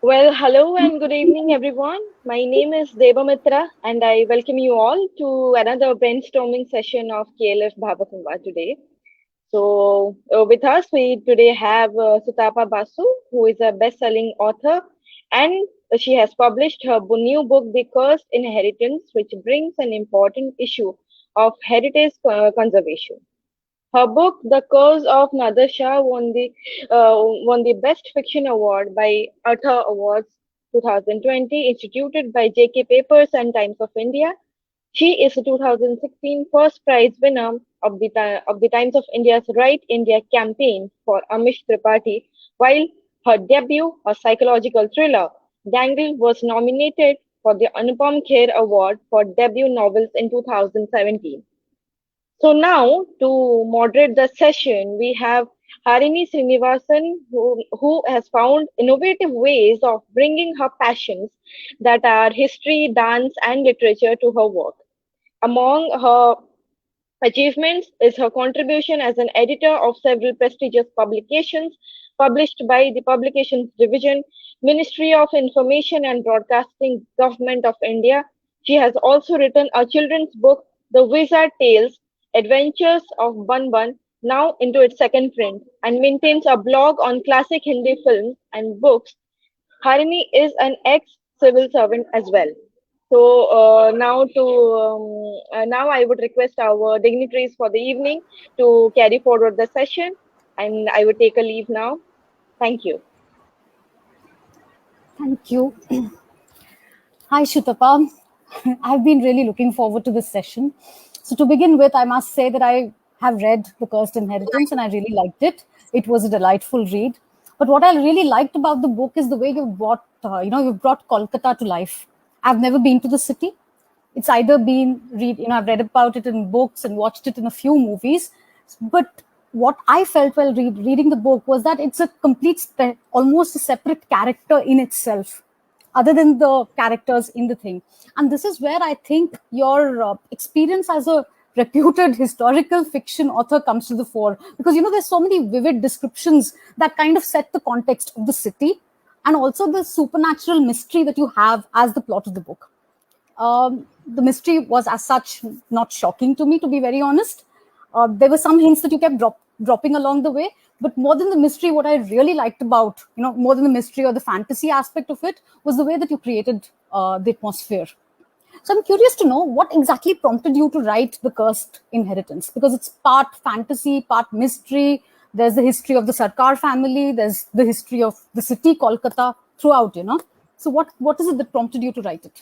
Hello and good evening, everyone. My name is Devamitra, and I welcome you all to another brainstorming session of KLF Bhavakumva today. With us, we today have Sutapa Basu, who is a best-selling author, and she has published her new book, The Cursed Inheritance, which brings an important issue of heritage conservation. Her book, The Curse of Nader Shah, won the Best Fiction Award by Atha Awards 2020, instituted by JK Papers and Times of India. She is a 2016 first prize winner of the Times of India's Right India campaign for Amish Tripathi, while her debut, a psychological thriller, Dangle, was nominated for the Anupam Kher Award for debut novels in 2017. So now to moderate the session, we have Harini Srinivasan, who has found innovative ways of bringing her passions that are history, dance, and literature to her work. Among her achievements is her contribution as an editor of several prestigious publications published by the Publications Division, Ministry of Information and Broadcasting, Government of India. She has also written a children's book, The Wizard Tales Adventures of Bun Bun, now into its second print, and maintains a blog on classic Hindi films and books. Harini is an ex-civil servant as well. Now I would request our dignitaries for the evening to carry forward the session, and I would take a leave now. Thank you. Thank you. Hi, Shutapa. I've been really looking forward to this session. So to begin with, I must say that I have read The Cursed Inheritance and I really liked it. It was a delightful read. But what I really liked about the book is the way you've brought Kolkata to life. I've never been to the city. It's either been I've read about it in books and watched it in a few movies. But what I felt while reading the book was that it's a almost a separate character in itself, other than the characters in the thing. And this is where I think your experience as a reputed historical fiction author comes to the fore, because there's so many vivid descriptions that kind of set the context of the city and also the supernatural mystery that you have as the plot of the book. The mystery was as such not shocking to me, to be very honest. There were some hints that you kept dropping along the way, but more than the mystery, what I really liked about, more than the mystery or the fantasy aspect of it, was the way that you created the atmosphere. So I'm curious to know what exactly prompted you to write The Cursed Inheritance, because it's part fantasy, part mystery. There's the history of the Sarkar family. There's the history of the city, Kolkata, throughout, So what is it that prompted you to write it?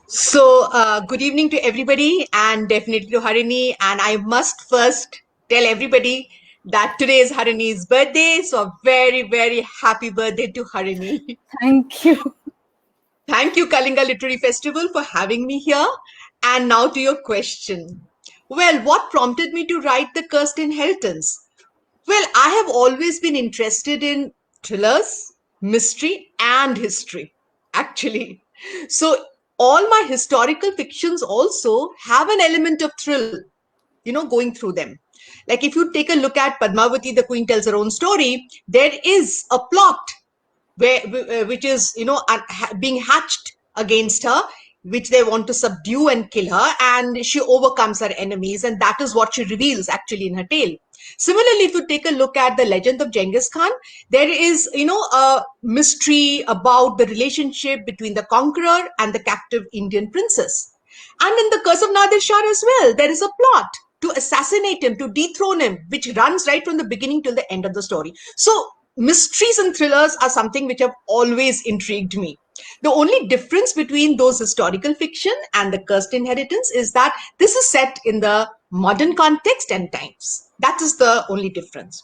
So, good evening to everybody and definitely to Harini. And I must first tell everybody that today is Harini's birthday. So, a very, very happy birthday to Harini. Thank you. Thank you, Kalinga Literary Festival, for having me here. And now to your question. Well, what prompted me to write The Cursed Inheritance? Well, I have always been interested in thrillers, mystery, and history, actually. So, all my historical fictions also have an element of thrill, going through them. Like if you take a look at Padmavati, the queen tells her own story, there is a plot which is, being hatched against her, which they want to subdue and kill her, and she overcomes her enemies, and that is what she reveals actually in her tale. Similarly, if you take a look at the legend of Genghis Khan, there is, a mystery about the relationship between the conqueror and the captive Indian princess. And in the Curse of Nadir Shah as well, there is a plot to assassinate him, to dethrone him, which runs right from the beginning till the end of the story. So mysteries and thrillers are something which have always intrigued me. The only difference between those historical fiction and the Cursed Inheritance is that this is set in the modern context and times. That is the only difference.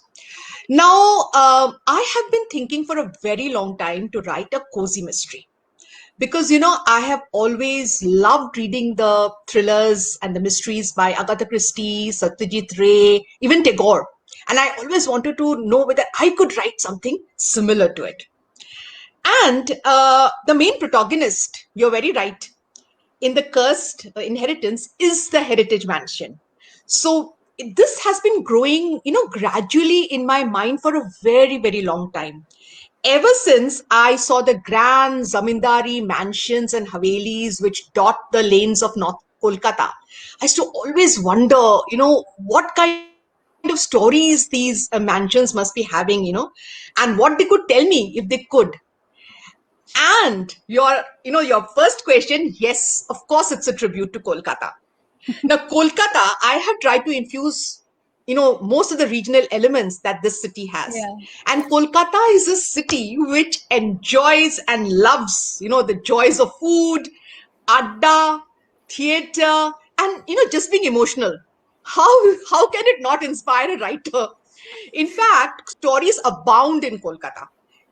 Now, I have been thinking for a very long time to write a cozy mystery. Because, I have always loved reading the thrillers and the mysteries by Agatha Christie, Satyajit Ray, even Tagore. And I always wanted to know whether I could write something similar to it. And the main protagonist, you're very right, in The Cursed Inheritance is the Heritage Mansion. So this has been growing, gradually in my mind for a very, very long time. ever since I saw the grand zamindari mansions and havelis which dot the lanes of North Kolkata, I used to always wonder, what kind of stories these mansions must be having, and what they could tell me if they could. And your first question, yes, of course, it's a tribute to Kolkata. Now, Kolkata, I have tried to infuse, most of the regional elements that this city has. Yeah. And Kolkata is a city which enjoys and loves, the joys of food, adda, theater, and, just being emotional. How can it not inspire a writer? In fact, stories abound in Kolkata,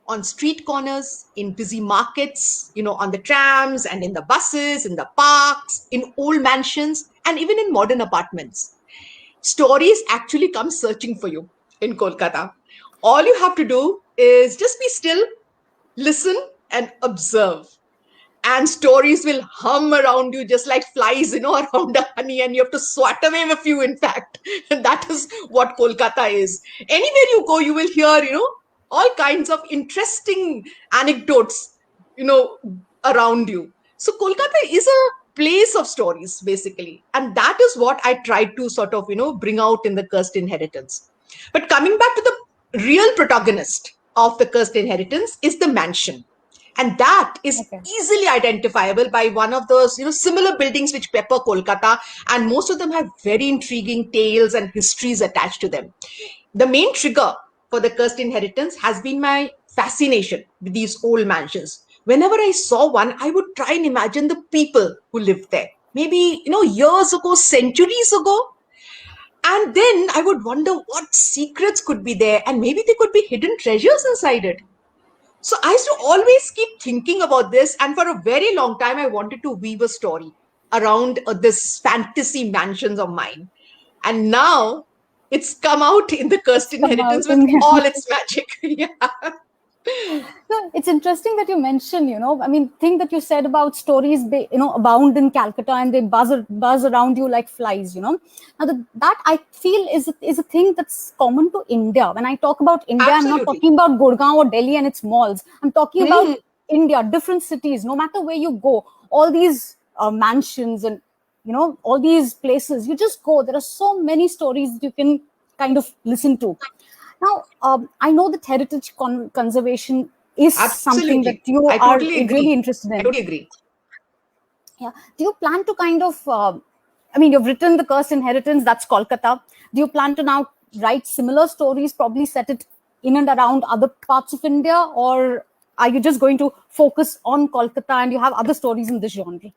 on street corners, in busy markets, on the trams and in the buses, in the parks, in old mansions, and even in modern apartments. Stories actually come searching for you in Kolkata. All you have to do is just be still, listen, and observe. And stories will hum around you just like flies, around a honey, and you have to swat away a few, in fact. And that is what Kolkata is. Anywhere you go, you will hear, all kinds of interesting anecdotes, around you. So Kolkata is a place of stories, basically. And that is what I tried to sort of, bring out in the Cursed Inheritance. But coming back to the real protagonist of the Cursed Inheritance is the mansion. And that is easily identifiable by one of those, similar buildings which pepper Kolkata, and most of them have very intriguing tales and histories attached to them. The main trigger for the Cursed Inheritance has been my fascination with these old mansions. Whenever I saw one, I would try and imagine the people who lived there. Maybe, years ago, centuries ago. And then I would wonder what secrets could be there, and maybe there could be hidden treasures inside it. So I used to always keep thinking about this, and for a very long time, I wanted to weave a story around this fantasy mansions of mine. And now it's come out in the Cursed Inheritance with all its magic. Yeah. No, it's interesting that you mentioned, thing that you said about stories, abound in Calcutta and they buzz around you like flies, Now that I feel is a thing that's common to India. When I talk about India, Absolutely. I'm not talking about Gurgaon or Delhi and its malls. I'm talking about India, different cities, no matter where you go, all these mansions and, all these places, you just go. There are so many stories that you can kind of listen to. Now, I know that heritage conservation is something that you are really interested in. I totally agree. Yeah. Do you plan to kind of, you've written The Cursed Inheritance, that's Kolkata. Do you plan to now write similar stories, probably set it in and around other parts of India? Or are you just going to focus on Kolkata and you have other stories in this genre?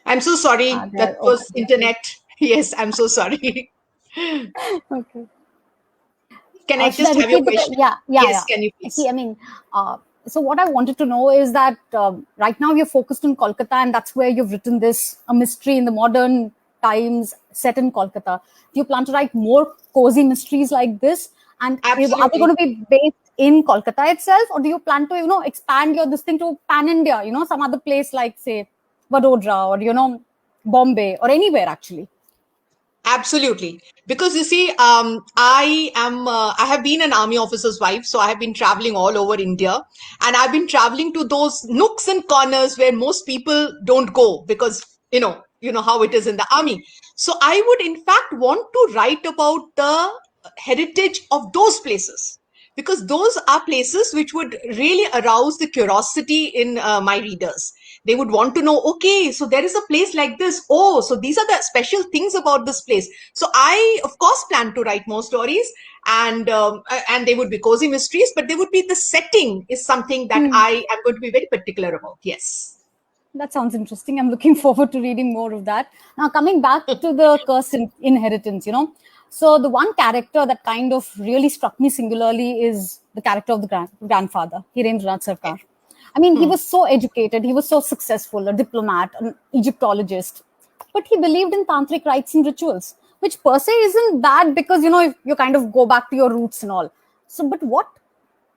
I'm so sorry. That was internet. Yes, I'm so sorry. Okay. Can I just have your question? Yeah. Can you please? See, so what I wanted to know is that right now you're focused on Kolkata, and that's where you've written this, a mystery in the modern times set in Kolkata. Do you plan to write more cozy mysteries like this? And are they going to be based in Kolkata itself, or do you plan to, expand this thing to pan India, some other place like, say, Vadodara or, Bombay or anywhere actually? Absolutely. Because you see, I have been an army officer's wife, so I have been traveling all over India, and I've been traveling to those nooks and corners where most people don't go because, you know how it is in the army. So I would in fact want to write about the heritage of those places, because those are places which would really arouse the curiosity in my readers. They would want to know, okay, so there is a place like this. Oh, so these are the special things about this place. So I, of course, plan to write more stories, and they would be cozy mysteries, but they would be, the setting is something that I am going to be very particular about. Yes. That sounds interesting. I'm looking forward to reading more of that. Now, coming back to the Cursed Inheritance, So the one character that kind of really struck me singularly is the character of the grandfather, Hirendranath Sarkar. I mean, he was so educated, he was so successful, a diplomat, an Egyptologist, but he believed in tantric rites and rituals, which per se isn't bad because, you kind of go back to your roots and all. So, but what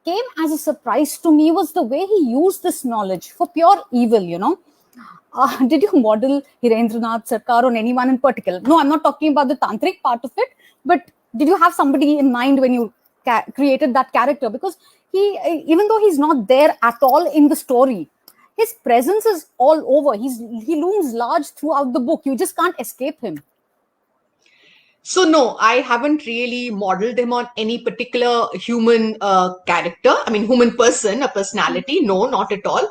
came as a surprise to me was the way he used this knowledge for pure evil. Did you model Hirendranath Sarkar on anyone in particular? No, I'm not talking about the tantric part of it, but did you have somebody in mind when you created that character? Because he, even though he's not there at all in the story, his presence is all over. He looms large throughout the book. You just can't escape him. So no, I haven't really modeled him on any particular human character. I mean, human person, a personality. No, not at all.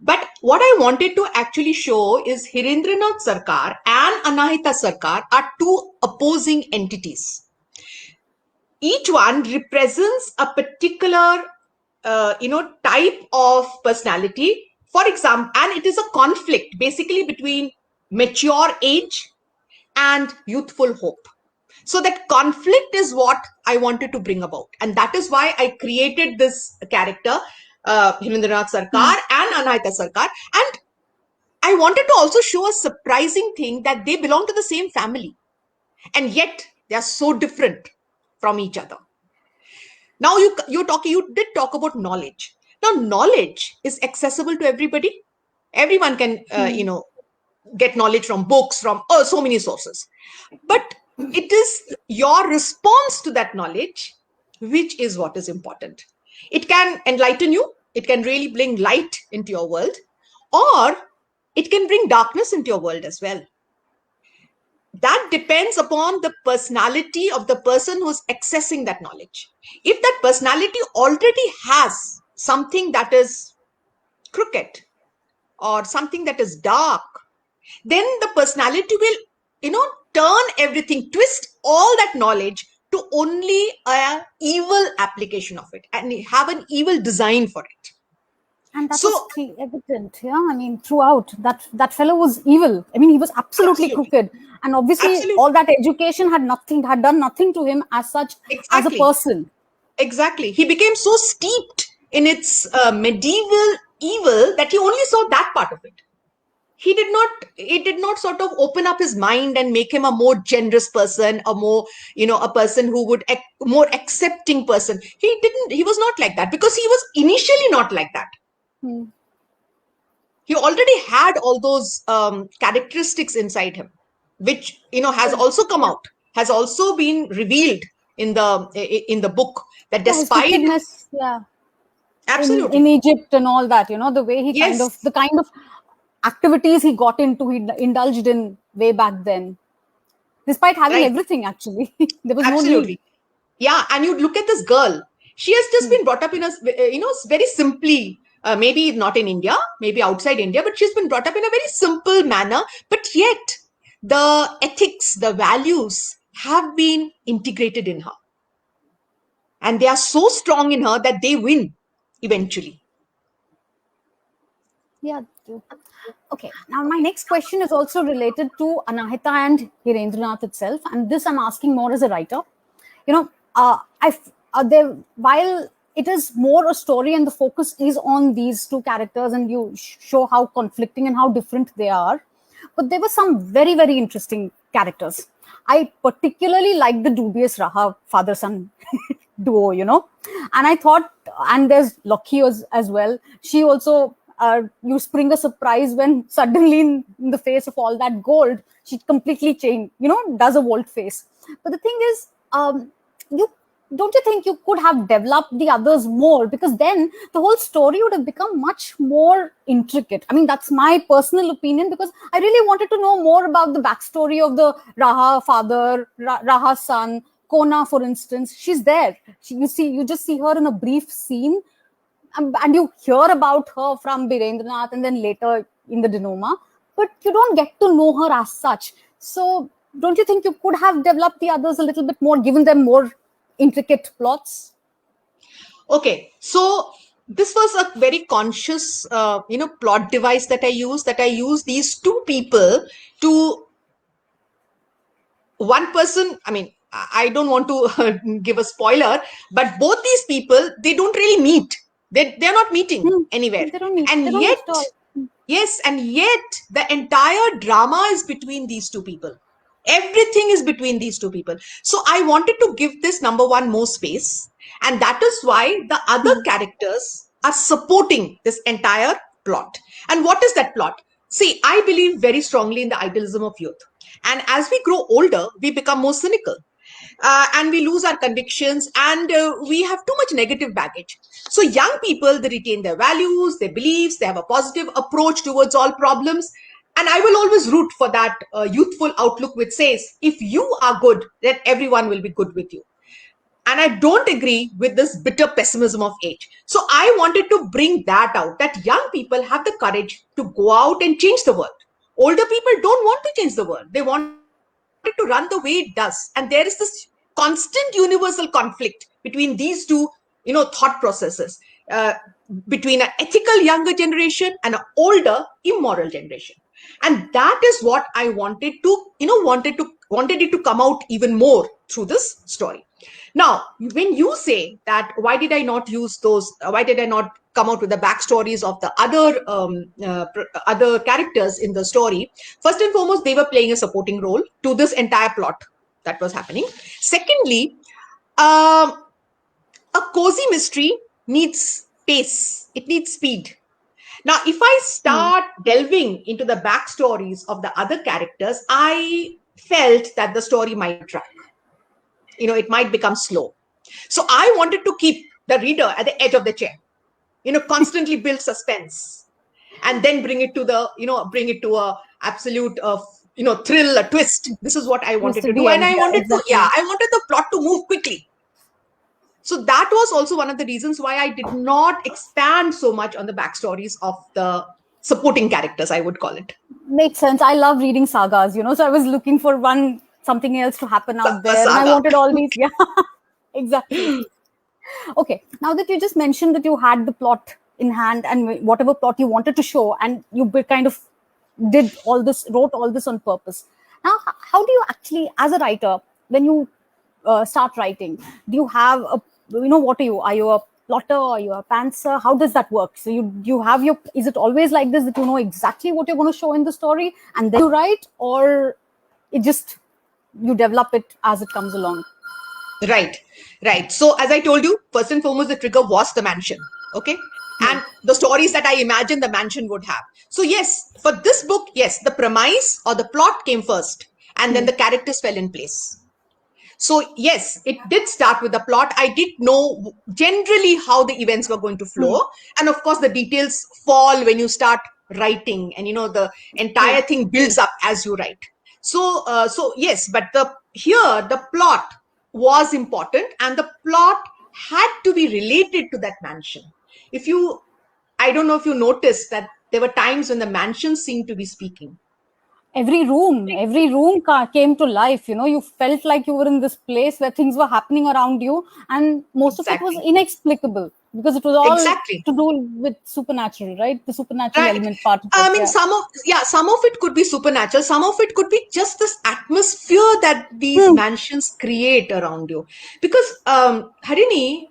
But what I wanted to actually show is Hirendranath Sarkar and Anahita Sarkar are two opposing entities. Each one represents a particular, type of personality. For example, and it is a conflict basically between mature age and youthful hope. So that conflict is what I wanted to bring about. And that is why I created this character, Hirendranath Sarkar and Anahita Sarkar. And I wanted to also show a surprising thing that they belong to the same family. And yet they are so different from each other. Now you did talk about knowledge. Now knowledge is accessible to everybody. Everyone can, get knowledge from books, from so many sources. But it is your response to that knowledge, which is what is important. It can enlighten you. It can really bring light into your world, or it can bring darkness into your world as well. That depends upon the personality of the person who's accessing that knowledge. If that personality already has something that is crooked or something that is dark, then the personality will, turn everything, twist all that knowledge to only an evil application of it and have an evil design for it. And that was evident, yeah. I mean, throughout that fellow was evil. I mean, he was absolutely crooked, and obviously, all that education had done nothing to him as such, as a person. Exactly, he became so steeped in its medieval evil that he only saw that part of it. It did not sort of open up his mind and make him a more generous person, a more, a person who would, more accepting person. He was not like that because he was initially not like that. He already had all those characteristics inside him, which, has also come out, has also been revealed in the book, that despite absolutely in Egypt and all that, the way he the kind of activities he got into, he indulged in way back then, despite having everything. Actually, there was no need. Yeah, and you look at this girl; she has just been brought up in a, very simply. Maybe not in India, maybe outside India, but she's been brought up in a very simple manner. But yet, the ethics, the values have been integrated in her, and they are so strong in her that they win eventually. Yeah. Okay, now my next question is also related to Anahita and Hirendranath itself, and this I'm asking more as a writer. While it is more a story and the focus is on these two characters and you show how conflicting and how different they are, but there were some very, very interesting characters. I particularly like the dubious Raha father-son duo, and I thought, and there's Lokhi as well. She also, you spring a surprise when suddenly in the face of all that gold, she completely changed, does a volte face. But the thing is, don't you think you could have developed the others more? Because then the whole story would have become much more intricate. I mean, that's my personal opinion, because I really wanted to know more about the backstory of the Raha father, Raha's son, Kona, for instance. She's there. You just see her in a brief scene, and you hear about her from Birendranath and then later in the Denouement, but you don't get to know her as such. So don't you think you could have developed the others a little bit more, given them more intricate plots? Okay, so this was a very conscious, plot device that I used these two people to one person. I mean, I don't want to give a spoiler, but both these people, they don't really meet. They're not meeting anywhere. They don't meet. And They don't yet, meet at all. yes, and yet the entire drama is between these two people. Everything is between these two people. So I wanted to give this number one more space. And that is why the other characters are supporting this entire plot. And what is that plot? See, I believe very strongly in the idealism of youth. And as we grow older, we become more cynical. And we lose our convictions, and we have too much negative baggage. So young people, they retain their values, their beliefs, they have a positive approach towards all problems. And I will always root for that youthful outlook which says, if you are good, then everyone will be good with you. And I don't agree with this bitter pessimism of age. So I wanted to bring that out, that young people have the courage to go out and change the world. Older people don't want to change the world. They want it to run the way it does. And there is this constant universal conflict between these two, thought processes, between an ethical younger generation and an older immoral generation. And that is what I wanted it to come out even more through this story. Now, when you say that, why did I not come out with the backstories of the other characters in the story? First and foremost, they were playing a supporting role to this entire plot that was happening. Secondly, a cozy mystery needs pace. It needs speed. Now, if I start delving into the backstories of the other characters, I felt that the story might drag. It might become slow. So I wanted to keep the reader at the edge of the chair, constantly build suspense, and then bring it to a absolute, thrill, a twist. This is what I wanted to do. And I wanted the plot to move quickly. So that was also one of the reasons why I did not expand so much on the backstories of the supporting characters, I would call it. Makes sense. I love reading sagas, so I was looking for something else to happen out there. And I wanted all these. Yeah, exactly. Okay. Now that you just mentioned that you had the plot in hand and whatever plot you wanted to show, and you kind of wrote all this on purpose. Now, how do you actually, as a writer, when you start writing, do you have what are you? Are you a plotter? Are you a pantser? How does that work? So you have is it always like this, that you know exactly what you're going to show in the story and then you write, or you develop it as it comes along? Right. So as I told you, first and foremost, the trigger was the mansion. Okay. And the stories that I imagined the mansion would have. So yes, for this book, yes, the premise or the plot came first, and then the characters fell in place. So yes, it did start with the plot. I did know generally how the events were going to flow. And of course, the details fall when you start writing, and the entire thing builds up as you write. So yes, but the plot was important, and the plot had to be related to that mansion. I don't know if you noticed that there were times when the mansion seemed to be speaking. Every room came to life. You felt like you were in this place where things were happening around you, and most of it was inexplicable because it was all to do with supernatural, right? The supernatural element part of it. I mean, some of it could be supernatural. Some of it could be just this atmosphere that these mansions create around you. Because, Harini,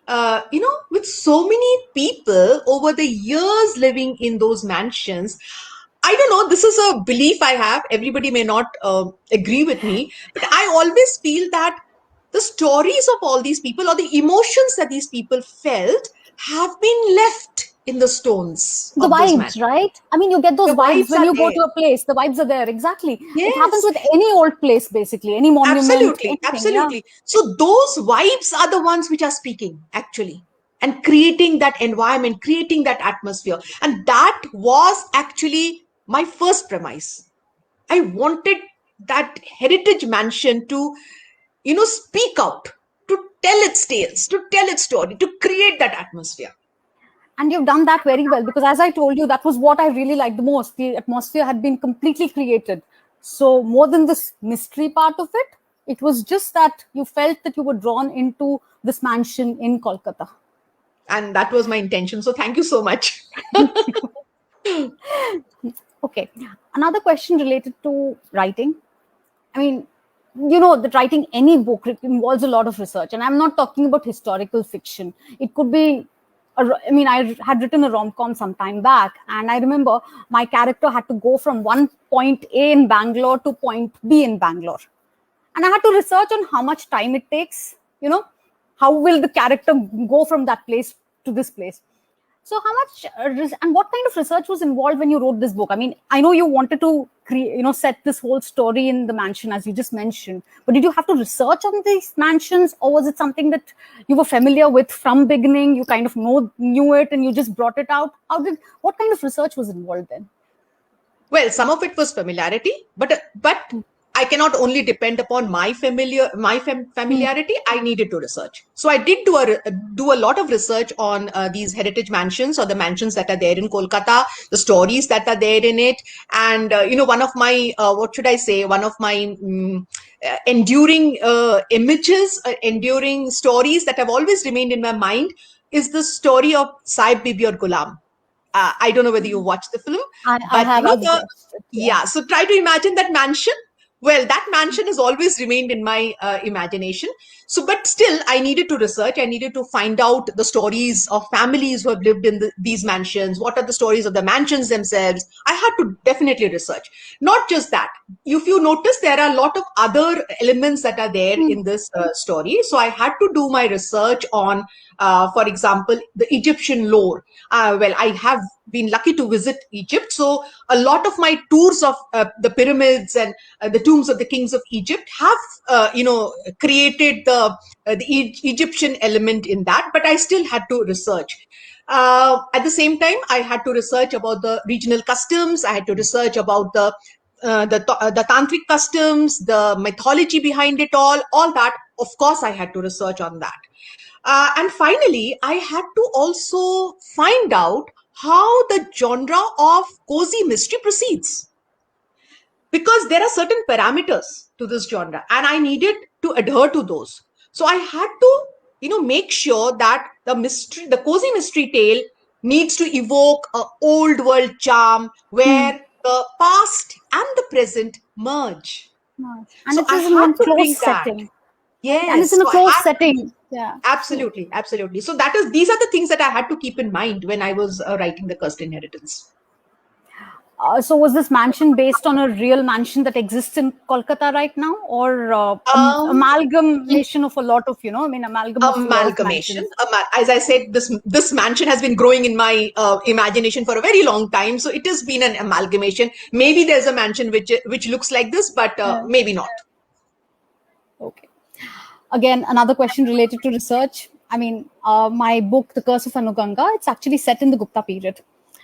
with so many people over the years living in those mansions, I don't know, this is a belief I have. Everybody may not agree with me, but I always feel that the stories of all these people, or the emotions that these people felt, have been left in the stones. The vibes, right? I mean, you get those vibes when you go to a place. The vibes are there, exactly. Yes. It happens with any old place, basically, any monument. Absolutely. Yeah. So those vibes are the ones which are speaking, actually, and creating that environment, creating that atmosphere. And that was actually my first premise. I wanted that heritage mansion to, speak out, to tell its tales, to tell its story, to create that atmosphere. And you've done that very well, because as I told you, that was what I really liked the most. The atmosphere had been completely created. So more than this mystery part of it, it was just that you felt that you were drawn into this mansion in Kolkata. And that was my intention. So thank you so much. Okay. Another question related to writing. I mean, you know, that writing any book involves a lot of research, and I'm not talking about historical fiction. It could be I mean, I had written a rom-com some time back, and I remember my character had to go from one point A in Bangalore to point B in Bangalore, and I had to research on how much time it takes, you know, how will the character go from that place to this place. So how much and what kind of research was involved when you wrote this book? I mean, I know you wanted to create, you know, set this whole story in the mansion as you just mentioned, but did you have to research on these mansions, or was it something that you were familiar with from beginning? You kind of knew it and you just brought it out. What kind of research was involved then? Well, some of it was familiarity, but I cannot only depend upon my familiarity. I needed to research. So I did do a lot of research on these heritage mansions, or the mansions that are there in Kolkata, the stories that are there in it. And, you know, one of my, one of my enduring images, enduring stories that have always remained in my mind is the story of Sahib Bibi aur Ghulam. I don't know whether you watched the film, I have. you know, yeah. So try to imagine that mansion. Well, that mansion has always remained in my imagination. So, but still, I needed to research. I needed to find out the stories of families who have lived in these mansions. What are the stories of the mansions themselves? I had to definitely research. Not just that. If you notice, there are a lot of other elements that are there in this story. So I had to do my research on, for example, the Egyptian lore. Well, I have been lucky to visit Egypt. So a lot of my tours of the pyramids and the tombs of the kings of Egypt have, you know, created the Egyptian element in that, but I still had to research. At the same time, I had to research about the regional customs. I had to research about the tantric customs, the mythology behind it all that. Of course, I had to research on that. And finally, I had to also find out how the genre of cozy mystery proceeds, because there are certain parameters to this genre and I needed to adhere to those. So I had to, you know, make sure that the cozy mystery tale needs to evoke an old world charm where the past and the present merge. And so it is in a closed setting. Yes. And it's in a closed setting. Yeah. Absolutely. Absolutely. So these are the things that I had to keep in mind when I was writing The Cursed Inheritance. So was this mansion based on a real mansion that exists in Kolkata right now, or amalgamation of a lot of, you know, I mean, amalgamation. As I said, this mansion has been growing in my imagination for a very long time. So it has been an amalgamation. Maybe there's a mansion which looks like this, but maybe not. Okay. Again, another question related to research. I mean, my book, The Curse of Anuganga, it's actually set in the Gupta period.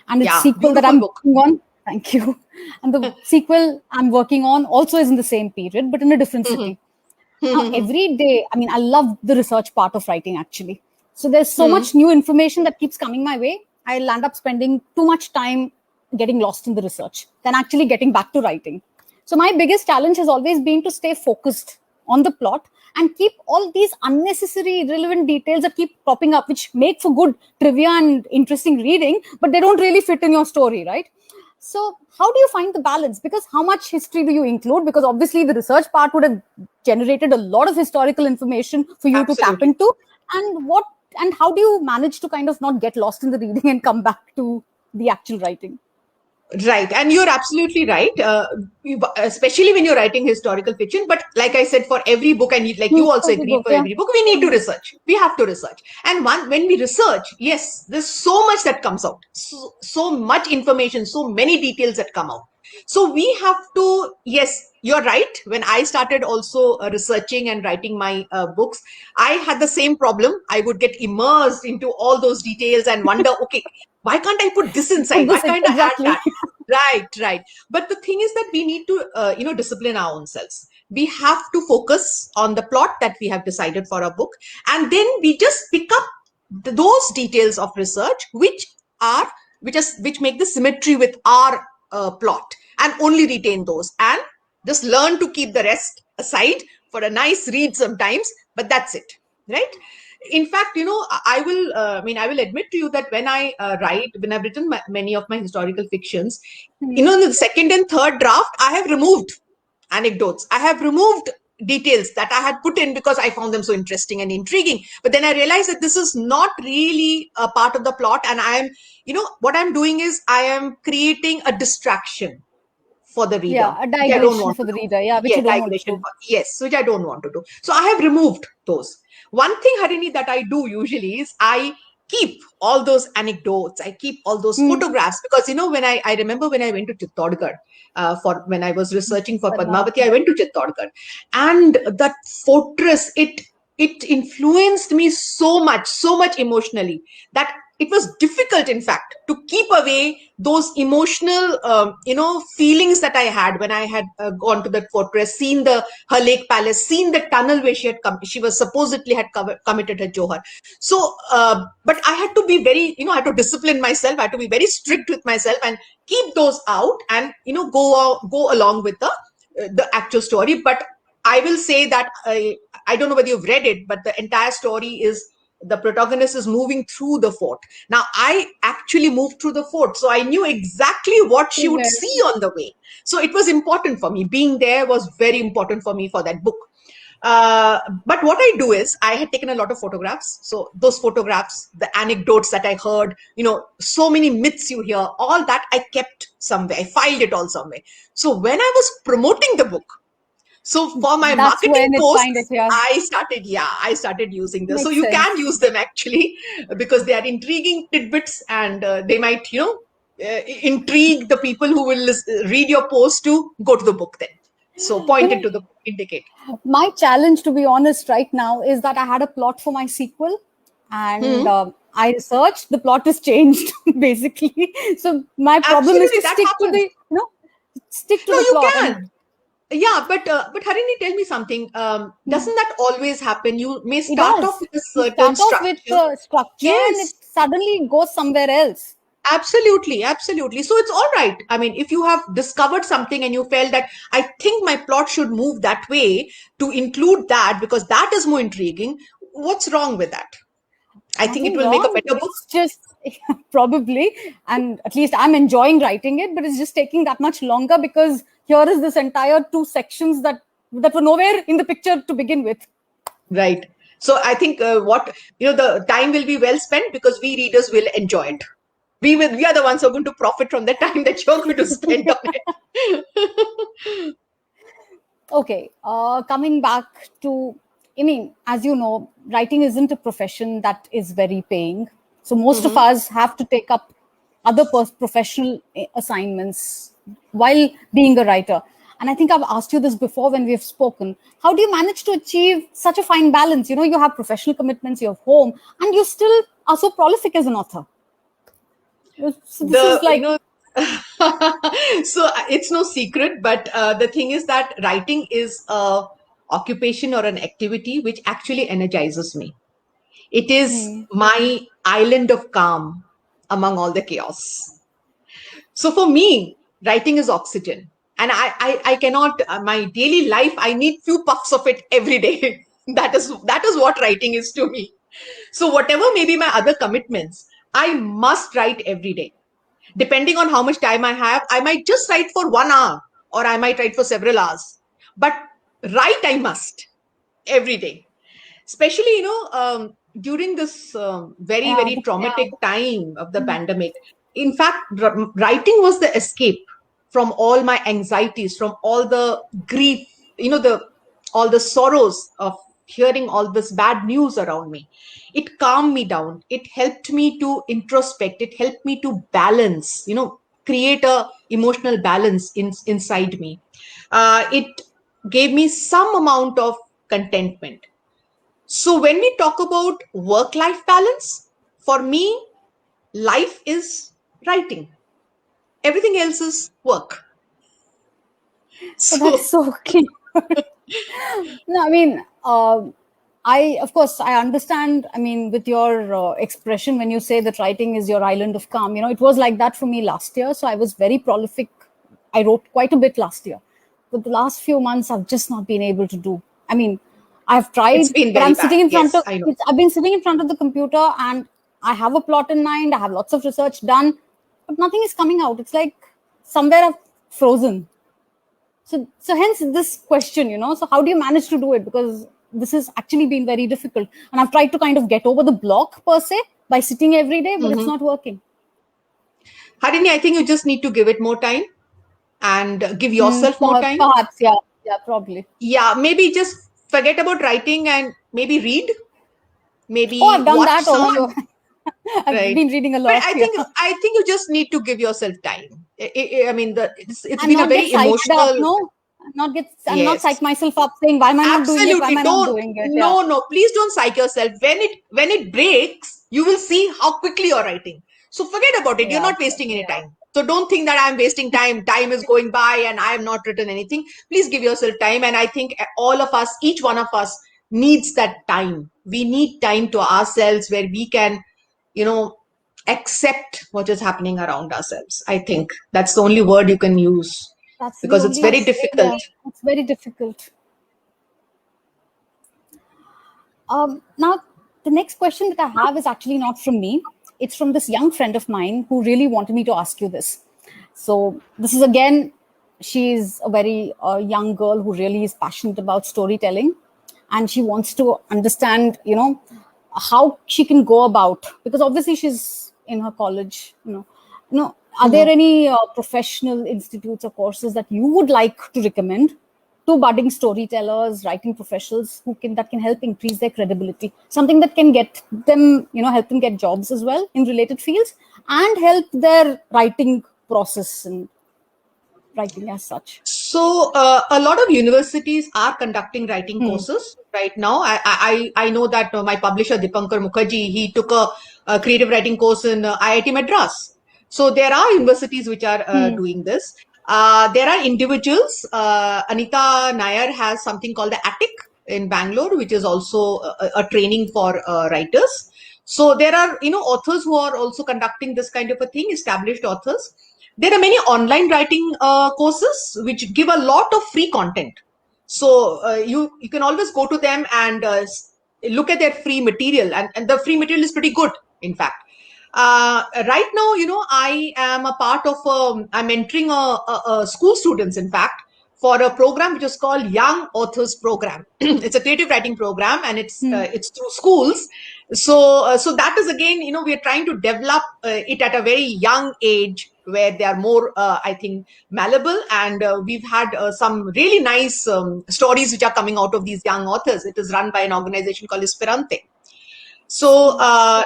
And its sequel that I'm working on, thank you. And the sequel I'm working on also is in the same period, but in a different city. Now, every day, I mean, I love the research part of writing, actually. So there's so much new information that keeps coming my way. I'll end up spending too much time getting lost in the research than actually getting back to writing. So my biggest challenge has always been to stay focused on the plot and keep all these unnecessary irrelevant details that keep popping up, which make for good trivia and interesting reading, but they don't really fit in your story, right? So how do you find the balance? Because how much history do you include? Because obviously the research part would have generated a lot of historical information for you to tap into. And how do you manage to kind of not get lost in the reading and come back to the actual writing? Right. And you're absolutely right, especially when you're writing historical fiction. But like I said, for every book, and like you also agree, for every book, we need to research. We have to research. And when we research, yes, there's so much that comes out, so much information, so many details that come out. So we have to, yes, you're right. When I started also researching and writing my books, I had the same problem. I would get immersed into all those details and wonder, okay, why can't I put this inside? Why can't I add that? Right. But the thing is that we need to, discipline our own selves. We have to focus on the plot that we have decided for our book. And then we just pick up those details of research, which make the symmetry with our plot, and only retain those, and just learn to keep the rest aside for a nice read sometimes, but that's it, right? In fact, I will admit to you that when I've written many of my historical fictions, in the second and third draft, I have removed anecdotes. I have removed details that I had put in because I found them so interesting and intriguing. But then I realized that this is not really a part of the plot, and what I'm doing is I am creating a distraction for the reader, Yeah, a which I don't digression want for to the do. reader. Yeah, which Yeah, you don't want to digression. do. Yes, which I don't want to do. So I have removed those. One thing, Harini, that I do usually is I keep all those anecdotes. I keep all those photographs because when I remember when I went to Chittorgarh for when I was researching for Padmavati, I went to Chittorgarh, and that fortress it influenced me so much emotionally that it was difficult, in fact, to keep away those emotional feelings that I had when I had gone to that fortress, seen her lake palace, seen the tunnel where she was supposedly had committed her johar. So but I had to be very, I had to discipline myself, I had to be very strict with myself and keep those out, and go along with the actual story. But I will say that I don't know whether you've read it, but the entire story is the protagonist is moving through the fort. Now, I actually moved through the fort, so I knew exactly what she would see on the way. So it was important for me. Being there was very important for me for that book. But what I do is I had taken a lot of photographs. So those photographs, the anecdotes that I heard, so many myths you hear, all that I kept somewhere. I filed it all somewhere. So when I was promoting the book, so for my That's marketing when it's kind of, posts, yeah, I started using this. So makes you can sense. use them actually because they are intriguing tidbits, and they might, intrigue the people who will read your post to go to the book then. So point it to the indicate. My challenge, to be honest, right now is that I had a plot for my sequel, and I researched. The plot is changed basically. So my problem is Absolutely, to that stick to happens. stick to No, the you plot. And can. Yeah, but Harini, tell me something. Doesn't that always happen? You may it start off does. with a You certain start off with structure. the structure, and it Yes, suddenly goes somewhere else. absolutely, absolutely. So it's all right. I mean, if you have discovered something and you felt that I think my plot should move that way to include that because that is more intriguing, what's wrong with that? I think it Nothing will make a wrong. better book. It's just probably, and at least I'm enjoying writing it, but it's just taking that much longer because here is this entire two sections that were nowhere in the picture to begin with. Right. So I think the time will be well spent because we readers will enjoy it. We are the ones who are going to profit from the time that you're going to spend on it. Okay, coming back to, I mean, as you know, writing isn't a profession that is very paying. So most of Mhm. us have to take up other professional assignments while being a writer. And I think I've asked you this before when we've spoken. How do you manage to achieve such a fine balance? You have professional commitments, you have home, and you still are so prolific as an author. So this is the you like, know so it's no secret, but the thing is that writing is a occupation or an activity which actually energizes me. It is my island of calm among all the chaos. So for me, writing is oxygen, and I cannot my daily life. I need few puffs of it every day. That is what writing is to me. So whatever may be my other commitments, I must write every day. Depending on how much time I have, I might just write for 1 hour, or I might write for several hours. But write I must every day, especially during this very yeah, very traumatic time of the pandemic. In fact, writing was the escape from all my anxieties, from all the grief, the all the sorrows of hearing all this bad news around me. It calmed me down, it helped me to introspect, it helped me to balance, create a emotional balance inside me. It gave me some amount of contentment. So when we talk about work-life balance, for me, life is writing. Everything else is work. oh, that's So so cute. No, I mean, of course, I understand. I mean, with your expression, when you say that writing is your island of calm, it was like that for me last year. So I was very prolific. I wrote quite a bit last year. But the last few months, I've just not been able to do. I mean, I've it's tried, been but very I'm bad. sitting in front Yes, of, I know. I've been sitting in front of the computer and I have a plot in mind. I have lots of research done, but nothing is coming out. It's like somewhere I've frozen. So hence this question, so how do you manage to do it? Because this has actually been very difficult. And I've tried to kind of get over the block per se by sitting every day, but it's not working. Harini, I think you just need to give it more time and give yourself more time. Perhaps, yeah, probably. Yeah, maybe just forget about writing and maybe read. Maybe I've done that some, also. I've been reading a lot. But I think you just need to give yourself time. I mean, it's been a very emotional. I'm not psych myself up saying, why am I not doing it? Why am I not doing it? No, please don't psych yourself. When it breaks, you will see how quickly you're writing. So forget about it. You're not wasting any time. So don't think that I'm wasting time. Time is going by and I have not written anything. Please give yourself time. And I think all of us, each one of us needs that time. We need time to ourselves where we can, accept what is happening around ourselves. I think that's the only word you can use. Because it's very difficult. Yeah, it's very difficult. Now, the next question that I have is actually not from me. It's from this young friend of mine who really wanted me to ask you this. So this is, again, she's a very young girl who really is passionate about storytelling. And she wants to understand, how she can go about, because obviously she's in her college, are there any professional institutes or courses that you would like to recommend to budding storytellers, writing professionals that can help increase their credibility? Something that can get them, help them get jobs as well in related fields and help their writing process and writing as such. So a lot of universities are conducting writing courses right now. I know that my publisher Dipankar Mukherjee, he took a creative writing course in IIT Madras. So there are universities which are doing this. There are individuals. Anita Nair has something called the Attic in Bangalore, which is also a training for writers. So there are, authors who are also conducting this kind of a thing, established authors. There are many online writing courses which give a lot of free content. So you can always go to them and look at their free material, and the free material is pretty good, in fact. Right now, I am a part of, I'm mentoring a school students, in fact, for a program which is called Young Authors Program. It's a creative writing program, and it's through schools. So that is, again, we are trying to develop it at a very young age where they are more, I think, malleable. And we've had some really nice stories which are coming out of these young authors. It is run by an organization called Esperante. So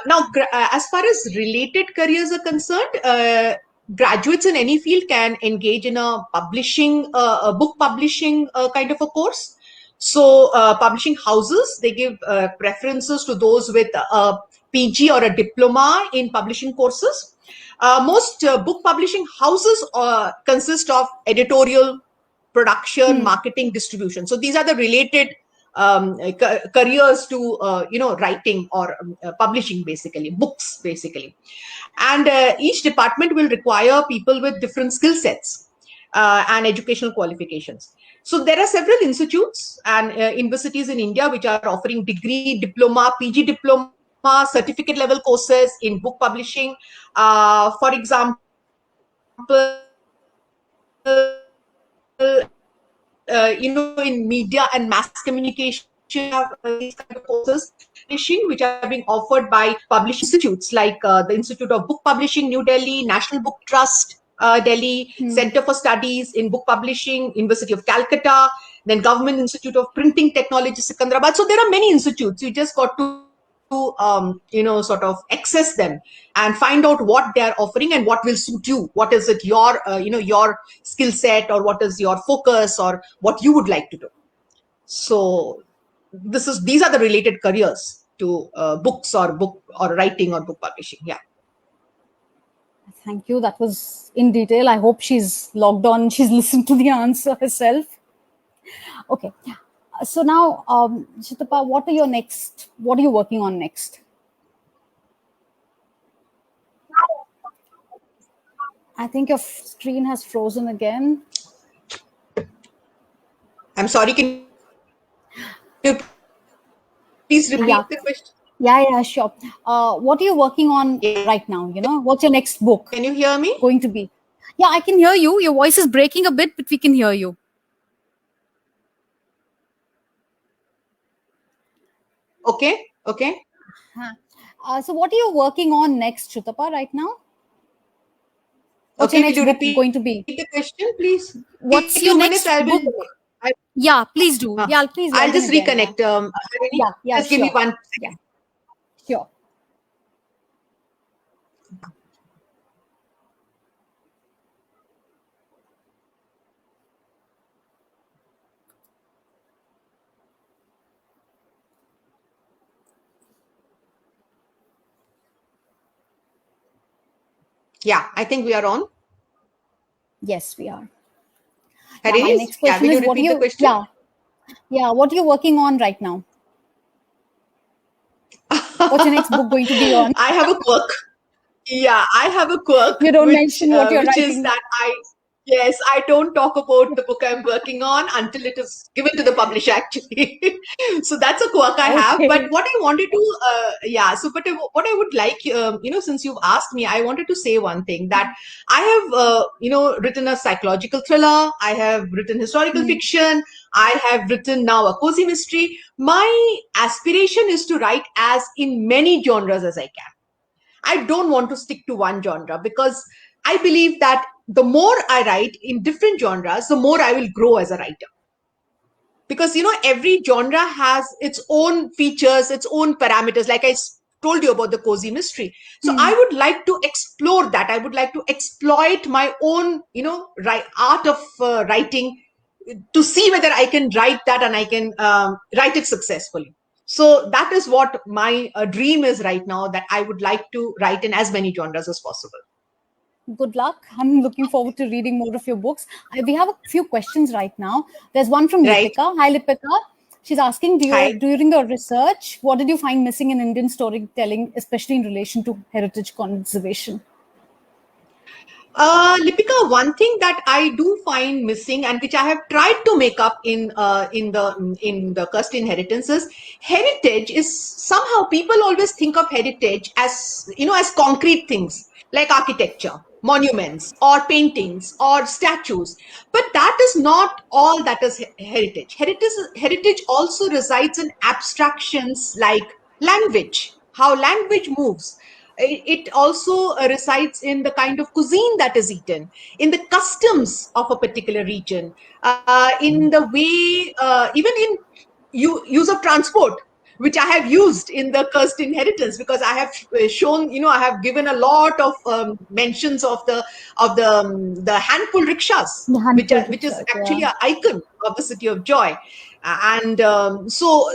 now, as far as related careers are concerned, graduates in any field can engage in a publishing, a book publishing kind of a course. So publishing houses, they give preferences to those with a PG or a diploma in publishing courses. Most book publishing houses consist of editorial, production, marketing, distribution. So these are the related careers to writing or publishing, basically books, basically. And each department will require people with different skill sets and educational qualifications. So there are several institutes and universities in India which are offering degree, diploma, PG diploma, certificate level courses in book publishing. For example, in media and mass communication, these kind of courses which are being offered by publishing institutes like the Institute of Book Publishing, New Delhi, National Book Trust, Delhi, Center for Studies in Book Publishing, University of Calcutta, then Government Institute of Printing Technology, Secunderabad. So there are many institutes. You just got to sort of access them and find out what they are offering and what will suit you. What is it your your skill set, or what is your focus, or what you would like to do. So these are the related careers to books or writing or book publishing. Yeah. Thank you. That was in detail. I hope she's logged on. She's listened to the answer herself. Okay. So now, Shutapa, what are you working on next? I think your screen has frozen again. I'm sorry, can you please repeat the question? Yeah, sure. What are you working on right now? What's your next book? Can you hear me? Going to be? Yeah, I can hear you. Your voice is breaking a bit, but we can hear you. Okay. Okay. So what are you working on next, Shutapa, right now? What's Okay. your Will next you book repeat going to be? the question, please? Give me What's your 2 minutes. next book? Yeah, please do. Yeah, please I'll log in just again. Yeah, reconnect. Harini, yeah, just give me sure. 1 Yeah, second. sure. Yeah, I think we are on. Yes, we are. Yeah, my Harini, next yeah, question will you is what do repeat the you, question? what are you working on right now? What's your next book going to be on? I have a quirk. Yeah, I have a quirk, You don't mention what you're which is writing. that I don't talk about the book I'm working on until it is given to the publisher, actually. So that's a quirk I have. But Okay. what I wanted to, what I would like, since you've asked me, I wanted to say one thing that I have, written a psychological thriller. I have written historical Hmm. fiction. I have written now a cozy mystery. My aspiration is to write as in many genres as I can. I don't want to stick to one genre because I believe that the more I write in different genres, the more I will grow as a writer. Because, every genre has its own features, its own parameters. Like told you about the cozy mystery. So Hmm. I would like to explore that. I would like to exploit my own, art of writing to see whether I can write that and I can write it successfully. So that is what my dream is right now, that I would like to write in as many genres as possible. Good luck. I'm looking forward to reading more of your books. We have a few questions right now. There's one from Right. Lipika. Hi, Lipika. She's asking, Hi. during your research, what did you find missing in Indian storytelling, especially in relation to heritage conservation? Lipika, one thing that I do find missing, and which I have tried to make up in the cursed inheritances, heritage is somehow people always think of heritage as as concrete things like architecture, monuments, or paintings, or statues. But that is not all that is heritage. Heritage also resides in abstractions like language, how language moves. It also resides in the kind of cuisine that is eaten, in the customs of a particular region, in the way, even in use of transport, which I have used in the cursed inheritance, because I have shown, I have given a lot of mentions of the handful rickshaws, The handful which is rickshaws, actually yeah. an icon of the city of joy. And so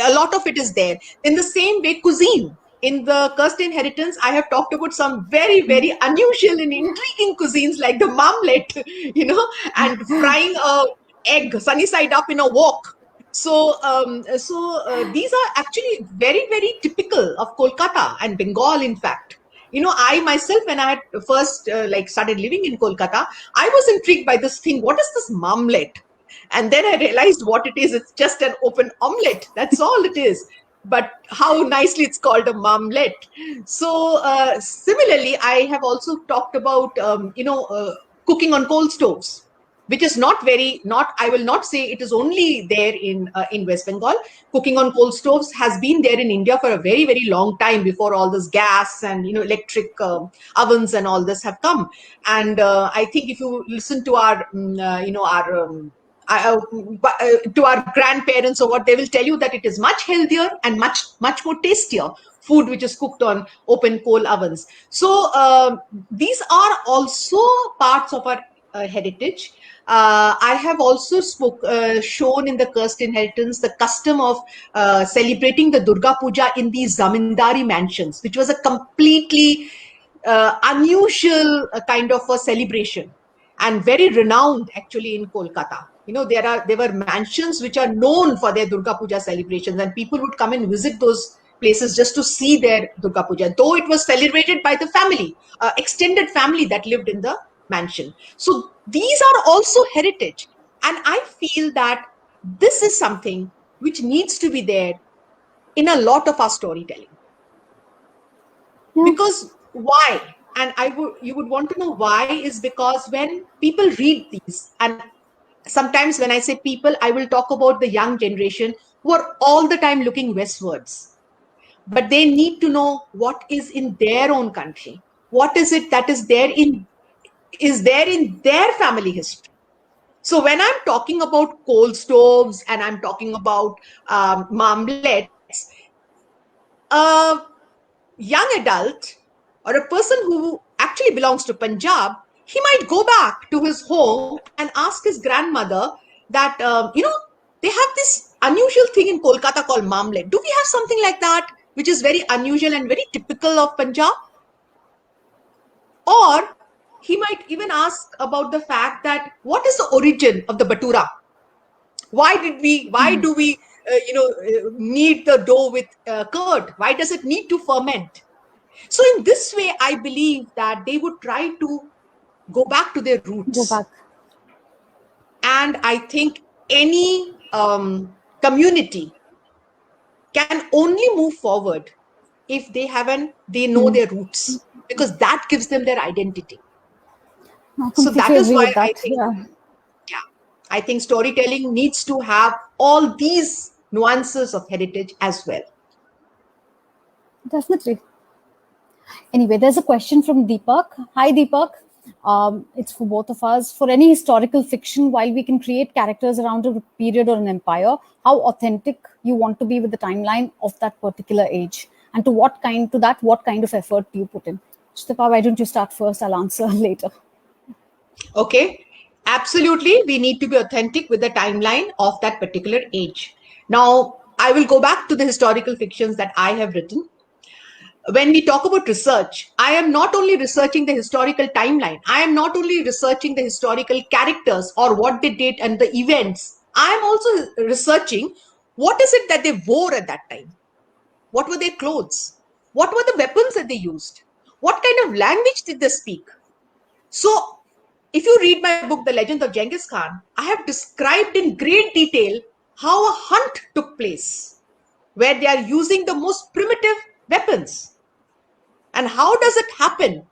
a lot of it is there. In the same way, cuisine. In the cursed inheritance, I have talked about some very, very unusual and intriguing cuisines like the marmlet, and frying a egg sunny side up in a wok. So these are actually very, very typical of Kolkata and Bengal, in fact. I myself, when I had first started living in Kolkata, I was intrigued by this thing. What is this marmlet? And then I realized what it is. It's just an open omelette. That's all it is. But how nicely it's called a marmlet. So similarly, I have also talked about cooking on coal stoves, which is not, I will not say it is only there in West Bengal. Cooking on coal stoves has been there in India for a very, very long time, before all this gas and electric ovens and all this have come. And I think if you listen to our our to our grandparents or what, they will tell you that it is much healthier and much, much more tastier food which is cooked on open coal ovens. So these are also parts of our heritage. I have also shown in the cursed inheritance the custom of celebrating the Durga Puja in these zamindari mansions, which was a completely unusual kind of a celebration, and very renowned actually in Kolkata. There were mansions which are known for their Durga Puja celebrations, and people would come and visit those places just to see their Durga Puja, though it was celebrated by the family, extended family that lived in the mansion. So these are also heritage. And I feel that this is something which needs to be there in a lot of our storytelling. Yeah. Because why? And you would want to know why, is because when people read these, and sometimes when I say people, I will talk about the young generation who are all the time looking westwards. But they need to know what is in their own country. What is it that is there in their family history? So when I'm talking about coal stoves and I'm talking about marmalades, a young adult or a person who actually belongs to Punjab, he might go back to his home and ask his grandmother that, they have this unusual thing in Kolkata called marmalade. Do we have something like that, which is very unusual and very typical of Punjab? Or he might even ask about the fact that what is the origin of the batura? Why do we knead the dough with curd? Why does it need to ferment? So in this way, I believe that they would try to go back to their Go roots. back. And I think any community can only move forward if they know their roots, because that gives them their identity. I So that completely is agree why with that. Yeah. I think storytelling needs to have all these nuances of heritage as well. Definitely. Anyway, there's a question from Deepak. Hi, Deepak. It's for both of us. For any historical fiction, while we can create characters around a period or an empire, how authentic you want to be with the timeline of that particular age, and what kind of effort do you put in? Shitapa, why don't you start first? I'll answer later. Okay, absolutely. We need to be authentic with the timeline of that particular age. Now, I will go back to the historical fictions that I have written. When we talk about research, I am not only researching the historical timeline, I am not only researching the historical characters or what they did and the events. I am also researching what is it that they wore at that time. What were their clothes? What were the weapons that they used? What kind of language did they speak? So, if you read my book, The Legend of Genghis Khan, I have described in great detail how a hunt took place, where they are using the most primitive weapons. And how does it happen?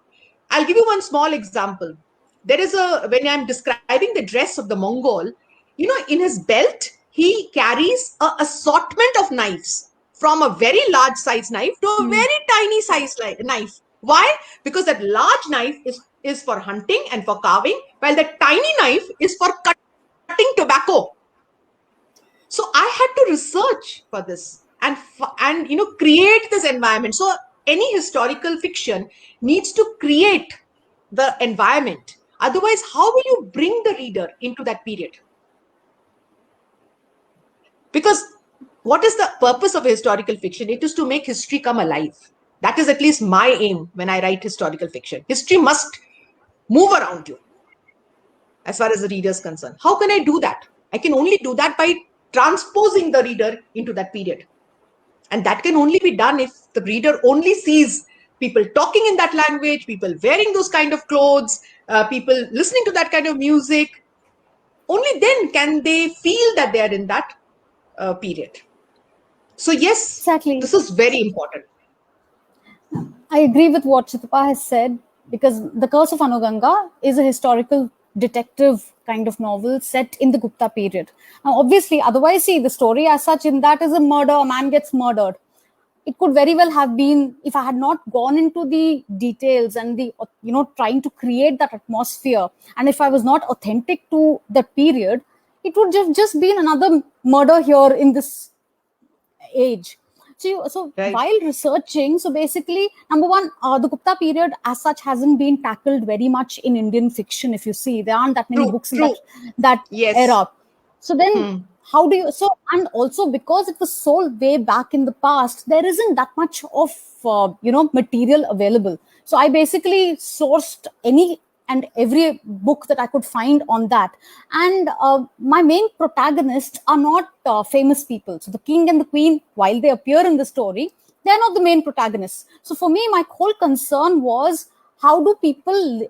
I'll give you one small example. When I'm describing the dress of the Mongol, in his belt, he carries an assortment of knives, from a very large size knife to a very tiny size knife. Why? Because that large knife is for hunting and for carving, while the tiny knife is for cutting tobacco. So I had to research for this and create this environment. So any historical fiction needs to create the environment. Otherwise, how will you bring the reader into that period? Because what is the purpose of historical fiction? It is to make history come alive. That is at least my aim when I write historical fiction. History must move around you as far as the reader is concerned. How can I do that? I can only do that by transposing the reader into that period. And that can only be done if the reader only sees people talking in that language, people wearing those kind of clothes, people listening to that kind of music. Only then can they feel that they are in that period. So yes, Exactly. this is very important. I agree with what Chitapa has said, because The Curse of Anuganga is a historical detective kind of novel set in the Gupta period. Now, obviously, otherwise, see, the story as such in that is a murder, a man gets murdered. It could very well have been, if I had not gone into the details and the, trying to create that atmosphere, and if I was not authentic to that period, it would just been another murder here in this age. So Right. while researching, so basically, number one, the Gupta period as such hasn't been tackled very much in Indian fiction. If you see, there aren't that many books in that Yes. era. So then, how do you? So, and also because it was so way back in the past, there isn't that much of material available. So I basically sourced any and every book that I could find on that. And my main protagonists are not famous people. So the king and the queen, while they appear in the story, they're not the main protagonists. So for me, my whole concern was, how do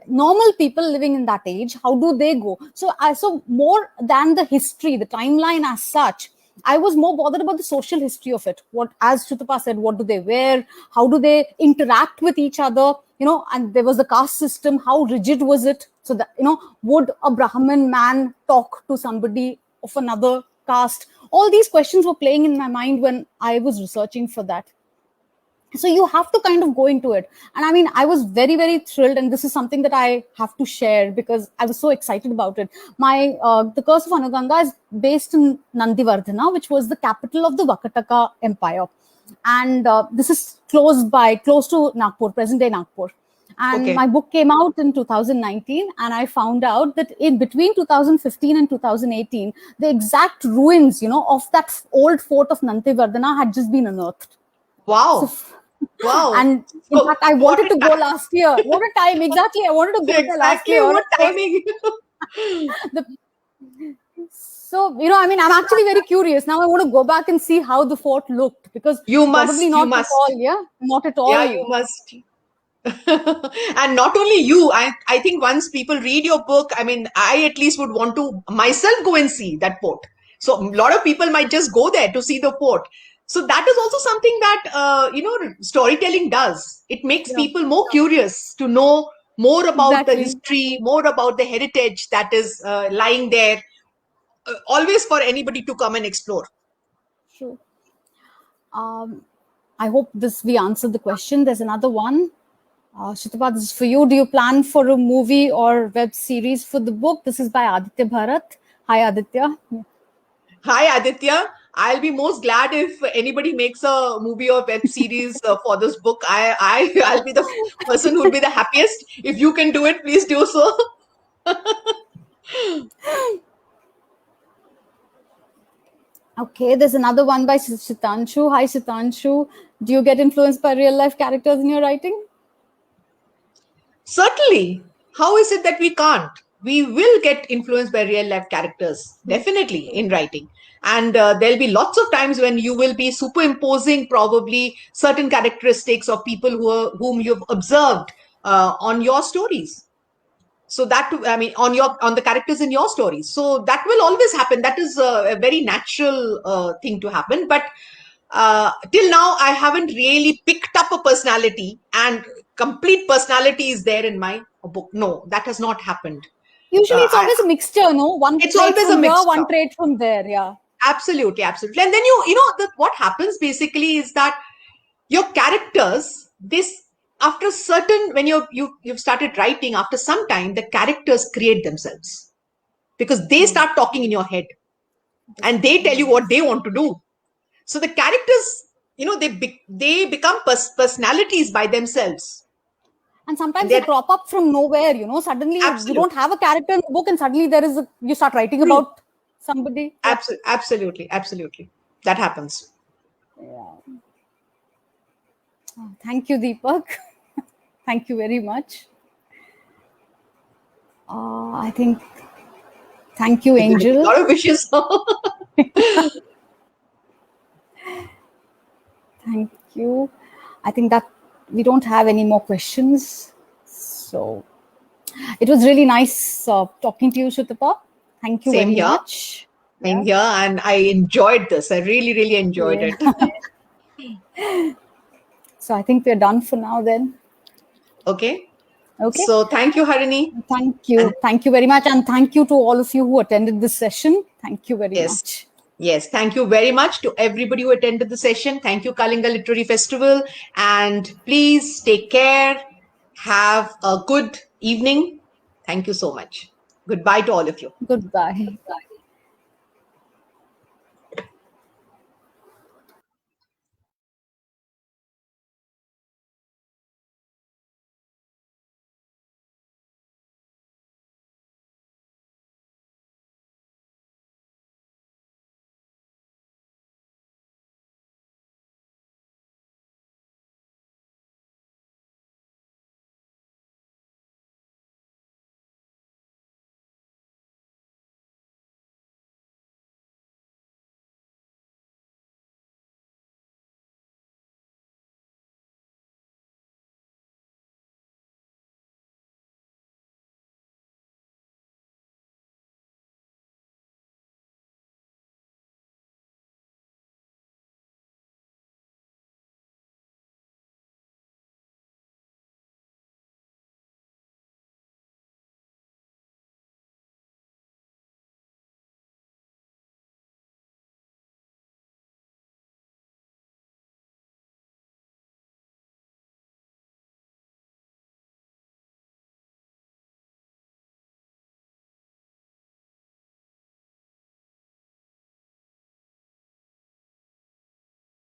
normal people living in that age, how do they go? So more than the history, the timeline as such, I was more bothered about the social history of it. What, as Chitapa said, what do they wear? How do they interact with each other? And there was the caste system. How rigid was it? So that, would a Brahmin man talk to somebody of another caste? All these questions were playing in my mind when I was researching for that. So you have to kind of go into it. And I mean, I was very, very thrilled. And this is something that I have to share because I was so excited about it. The Curse of Anuganga is based in Nandivardhana, which was the capital of the Vakataka Empire. And this is close to Nagpur, present day Nagpur. And my book came out in 2019, and I found out that in between 2015 and 2018, the exact ruins, of that old fort of Nandivardhana had just been unearthed. Wow. So, wow. And in fact, I wanted to go last year. What a time. Exactly. I wanted to go there last year. What timing. So, I mean, I'm actually very curious. Now I want to go back and see how the fort looked, because probably not at all. Yeah, not at all. Yeah, you must. And not only you, I think once people read your book, I mean, I at least would want to myself go and see that fort. So a lot of people might just go there to see the fort. So that is also something that, storytelling does. It makes people more curious to know more about the history, more about the heritage that is lying there, always for anybody to come and explore. Sure. I hope we answered the question. There's another one. Shutapa, this is for you. Do you plan for a movie or web series for the book? This is by Aditya Bharat. Hi, Aditya. Hi, Aditya. I'll be most glad if anybody makes a movie or web series for this book. I'll be the person who will be the happiest. If you can do it, please do so. Okay, there's another one by Shitanshu. Hi, Shitanshu. Do you get influenced by real life characters in your writing? Certainly. How is it that we can't? We will get influenced by real life characters, definitely, in writing. And there'll be lots of times when you will be superimposing probably certain characteristics of people whom you've observed on your stories. So that, I mean, on the characters in your stories. So that will always happen. That is a very natural thing to happen. But till now, I haven't really picked up a personality and complete personality is there in my book. No, that has not happened. Usually it's always a mixture, no? It's always a mixture. One trait from there, yeah. Absolutely, absolutely. And then what happens basically is that your characters, after certain, when you've started writing, after some time, the characters create themselves because they start talking in your head and they tell you what they want to do. So the characters, they become personalities by themselves. And sometimes they crop up from nowhere, suddenly you don't have a character in the book and suddenly you start writing about somebody. Absolutely. That happens. Yeah. Oh, thank you, Deepak. Thank you very much. I think, thank you, Angel. A lot of wishes. Thank you. I think that we don't have any more questions. So it was really nice talking to you, Shutapa. Thank you very much. Same here. And I enjoyed this. I really, really enjoyed it. So I think we're done for now then. Okay. So thank you, Harini. Thank you. Thank you very much. And thank you to all of you who attended this session. Thank you very much. Yes, thank you very much to everybody who attended the session. Thank you, Kalinga Literary Festival. And please take care. Have a good evening. Thank you so much. Goodbye to all of you. Goodbye.